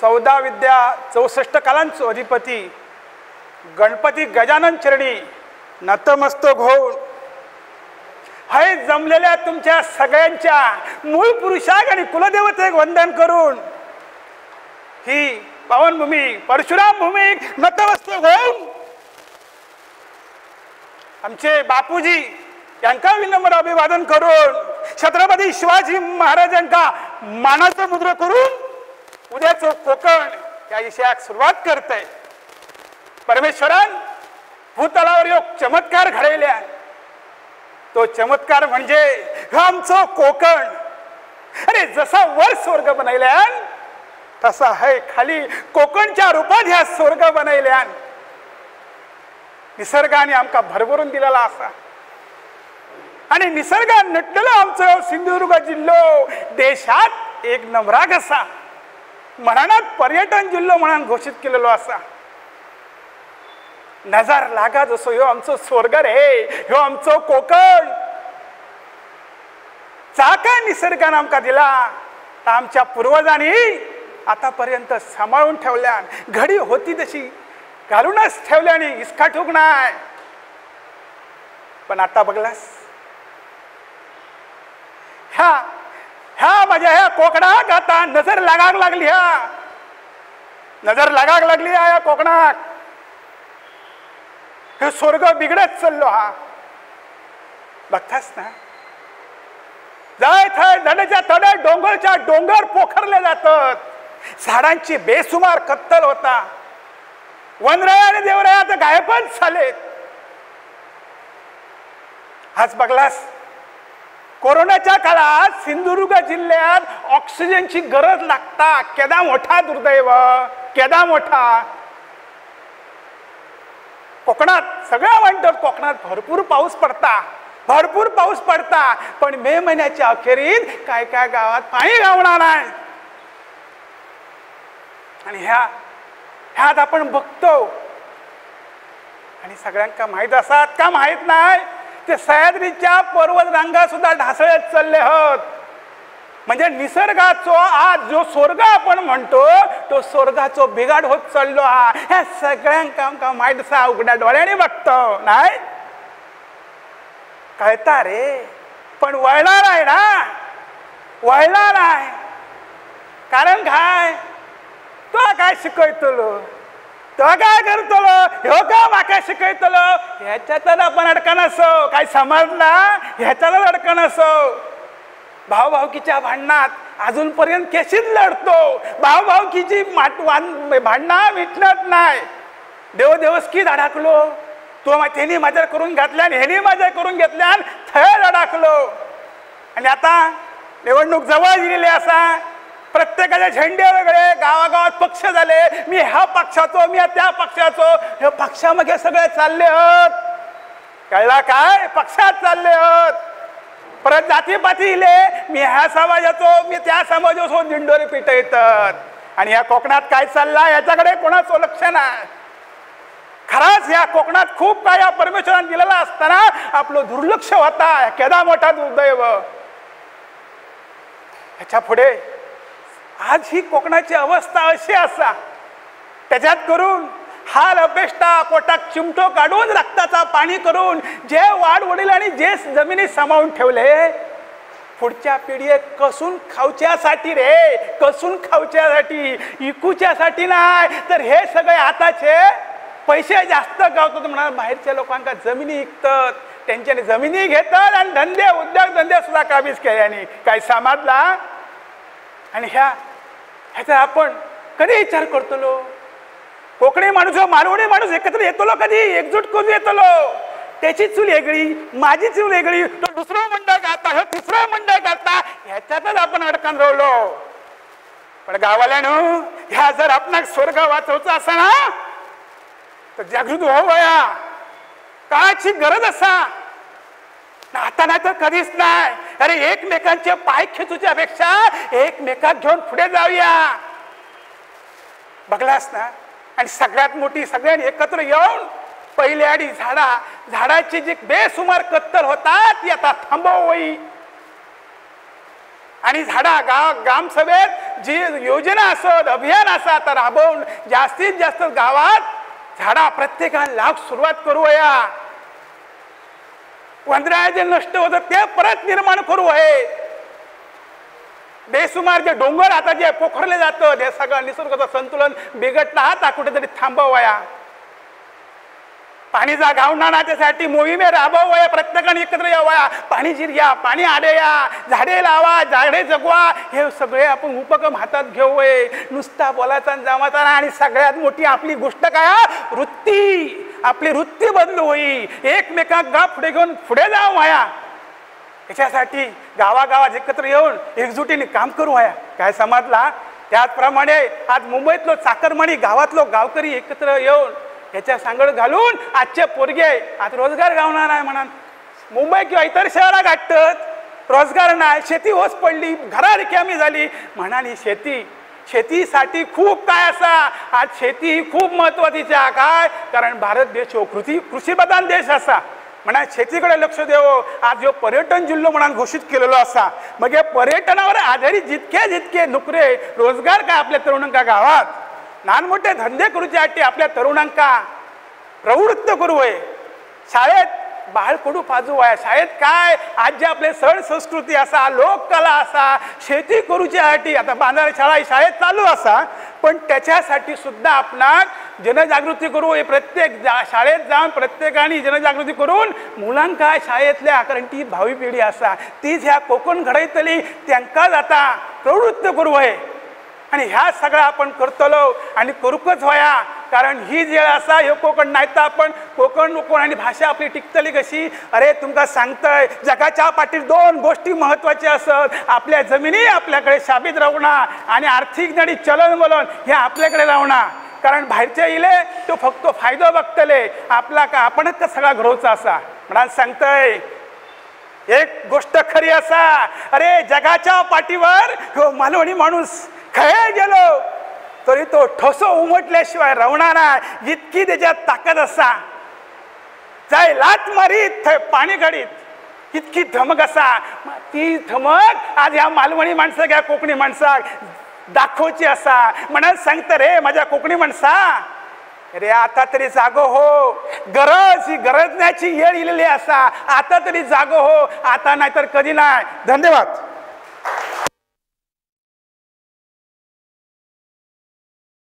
14 विद्या 64 कलांचो अधिपती गणपती गजानन चरणी नतमस्तक होऊन हाय जमलेल्या तुमच्या सगळ्यांच्या मूळ पुरुषाक आणि कुलदेवतेक वंदन करून ही पावनभूमी परशुराम भूमी नतमस्तक होऊन आमचे बापूजी यांका विनम्र अभिवादन करून छत्रपती शिवाजी महाराजांका मानाचं मुद्र करून उद्याचं कोकण या विषयाक सुरुवात करते. परमेश्वरान भूतलावर एक चमत्कार घडवल्या. तो चमत्कार म्हणजे आमचं कोकण. अरे जसा वर स्वर्ग बनवल्या तसा है खाली कोकणच्या रूपात ह्या स्वर्ग बनवल्या. निसर्गाने आमका भरभरून दिलेला असा आणि निसर्गात नटलेला आमचं सिंधुदुर्ग जिल्हो देशात एक नंबरा कसा मराणात पर्यटन जिल्हो म्हणून घोषित केलेलो असा. नजर लागा जसो ह्यो आमचो स्वर्ग रे, ह्यो आमचो कोकण. चाका निसर्गाने आमका दिला आमच्या पूर्वजांनी आतापर्यंत सांभाळून ठेवल्या. घडी होती तशी घालूनच ठेवल्याने इसका ठोक नाही. पण आता बघलास ह्या माझ्या ह्या कोकणाक आता नजर लागाक लागली. नजर लागाक लागली या कोकणाक. हे स्वर्ग बिघडत चाललो. बघतास ना जाय थंय नदीच्या तडे डोंगरच्या डोंगर पोखरले जातात. झाडांची बेसुमार कत्तल होता. वनराया आणि देवराया आता गायबच झालेत. आज बघलास कोरोनाच्या काळात सिंधुदुर्ग जिल्ह्यात ऑक्सिजनची गरज लागता. केदा मोठा दुर्दैव, केदा मोठा. कोकणात सगळ्या म्हणतात कोकणात भरपूर पाऊस पडता, भरपूर पाऊस पडता. पण मे महिन्याच्या अखेरीत काय काय गावात पाणी गावणार नाही. आणि ह्यात आपण बघतो आणि सगळ्यांका माहित असतात का माहित नाही ते सह्याद्रीच्या पर्वत रांगा सुद्धा ढासळत चालले होत. म्हणजे निसर्गाचो आज जो स्वर्ग आपण म्हणतो तो स्वर्गाचो बिघाड होत चाललो. ह्या सगळ्यांका माहित असा उघड्या डोळ्याने बघतो नाही कळता रे. पण वळणार आहे ना, वळणार आहे. कारण काय तो काय शिकवतलो, तो काय करतलो, ह्यो का माका शिकवतलो ह्याच्यातच आपण अडकण असो. काय समजला ह्याच्यातच अडकण असो. भावभावकीच्या भांडणात अजूनपर्यंत केशीच लढतो. भावभावकीची भांडणं मिटणार नाही. देवदेवस्की धडाकलो. तो त्यांनी मजा करून घातल्या ह्यानी मजा करून घेतल्या थळ धडाकलो. आणि आता निवडणूक जवळ गेलेली असा. प्रत्येकाचे झेंडे वेगळे, गावागावात पक्ष झाले. मी ह्या पक्षाचो, मी त्या पक्षाचो. हे पक्षामध्ये सगळे चालले होत. कळला काय पक्षात चालले होत. परत जातीपाती इले मी ह्या समाजाचो, मी त्या समाजाचो दिंडोरी पिट येतात. आणि या कोकणात काय चालला याच्याकडे कोणाचं लक्ष नाही. खराच या कोकणात खूप काय या परमेश्वराने दिलेला असताना आपलं दुर्लक्ष होता. केदा मोठा दुर्दैव. ह्याच्या पुढे आज ही कोकणाची अवस्था अशी असा. त्याच्यात करून हाल अपेष्टा पोटात चिमटो काढून रक्ताचा पाणी करून जे वाढ वडील आणि जे जमिनी सामावून ठेवले पुढच्या पिढीक कसून खावच्यासाठी रे, कसून खावच्यासाठी, इकूच्यासाठी नाही. तर हे सगळे आताचे पैसे जास्त गावतात म्हणा बाहेरच्या लोकांना जमिनी विकतात, त्यांच्याने जमिनी घेतात आणि धंदे उद्योग धंदे सुद्धा काबीज केल्याने काय समजला. आणि ह्याचा आपण कधी विचार करतलो. कोकणी माणूस मालवणी माणूस एकत्र येतलो कधी, एकजूट करून येतलो. त्याची चूल वेगळी, माझी चूल वेगळी, तो दुसरं मंडळ करता, हे तिसरं मंडळ करता. ह्याच्यातच आपण अडकून राहिलो. पण गावाल्यानं ह्या जर आपण स्वर्ग वाचवचा असा ना तर जागृत व्हावया. काळाची गरज असा. आता नाही तर कधीच नाही. अरे एकमेकांचे पाय खेचूच्या पेक्षा एकमेकात घेऊन पुढे जाऊया. बघलास ना. आणि सगळ्यात मोठी सगळ्यांनी एकत्र येऊन पहिल्या आडी झाडाची जी बेसुमार कत्तल होतात ती आता थांबवई. आणि झाडा ग्रामसभेत जी योजना असत अभियान असा तर राबवून जास्तीत जास्त गावात झाडा प्रत्येकाला लाभ सुरुवात करूया. वंदराय जे नष्ट होतं ते परत निर्माण करू आहे. बेसुमार जे डोंगर आता जे पोखरले जातं हे सगळं निसर्गाचं संतुलन बिघडलं आता कुठेतरी थांबवाया. पाणीचा गावना त्यासाठी मोहिमे राबवाया. प्रत्येकाने एकत्र यावया. पाणी जिरया, पाणी आडेया, झाडे लावा, झाडे जगवा. हे सगळे आपण उपक्रम हातात घेऊये. नुसता बोलायचा जामाचा. आणि सगळ्यात मोठी आपली गोष्ट काय वृत्ती. आपली वृत्ती बदलू होई. एकमेकांना गा पुढे घेऊन पुढे जाऊ माया. याच्यासाठी गावागावात एकत्र येऊन एकजुटीने काम करू आहे. काय समजला त्याचप्रमाणे आज मुंबईतलो चाकरमानी गावातलो गावकरी एकत्र येऊन याच्या सांगड घालून आजचे पोरगे आज रोजगार गावणार आहे म्हणा. मुंबई किंवा इतर शहरा गाठत रोजगार नाही. शेती ओस पडली, घरा रिकामी झाली म्हणाली. शेतीसाठी खूप काय असा. आज शेती खूप महत्वाची आहे. काय कारण भारत देश हो कृषीप्रधान देश असा म्हणा. शेतीकडे लक्ष देवो. आज जो पर्यटन जिल्हा म्हणून घोषित केलेलो असा. मग या पर्यटनावर आधारित जितके नोकरे रोजगार काय आपल्या तरुणांका गावात लहान मोठे धंदे करूच्यासाठी आपल्या तरुणांका प्रवृत्त करू आहे. शाळेत बाळकडू पाजू आहे. शाळेत काय आज जे आपले सण संस्कृती असा लोककला असा शेती करूच्यासाठी आता बांधारा शाळा शाळेत चालू असा. पण त्याच्यासाठी सुद्धा आपणाक जनजागृती करू. हे प्रत्येक शाळेत जाऊन प्रत्येकाने जनजागृती करून मुलांका शाळेतल्या कारण ती भावी पिढी असा तीच ह्या कोकण घडयतली त्यांकाच आता प्रवृत्त करू आहे. आणि ह्या सगळं आपण करतलो आणि करूकच व्हाया. कारण ही जे असा हे कोकण नाही तर आपण कोकण आणि भाषा आपली टिकतली कशी. अरे तुमका सांगतंय जगाच्या पाठीत दोन गोष्टी महत्वाच्या असत. आपल्या जमिनी आपल्याकडे शाबीत राहणार आणि आर्थिक नडी चलनवलन हे आपल्याकडे राहणार. कारण बाहेरच्या इले तो फक्त फायदा बघतले आपला का आपणच का सगळा घडवचा असा म्हणा सांगतंय. एक गोष्ट खरी असा अरे जगाच्या पाठीवर मालवणी माणूस खय गेलो तरी तो ठोसो उमटल्याशिवाय राहणार नाही. इतकी त्याच्यात ताकद असा. जाय लात मारीत पाणी घडीत इतकी धमक असा. ती धमक आज ह्या मालवणी माणसं घ्या कोकणी माणसा दाखवची असा. म्हणत सांगतं रे माझ्या कोकणी माणसा अरे आता तरी जागो हो. गरजण्याची येळ इलेली असा. आता तरी जागो हो. आता नाहीतर कधी नाही. धन्यवाद.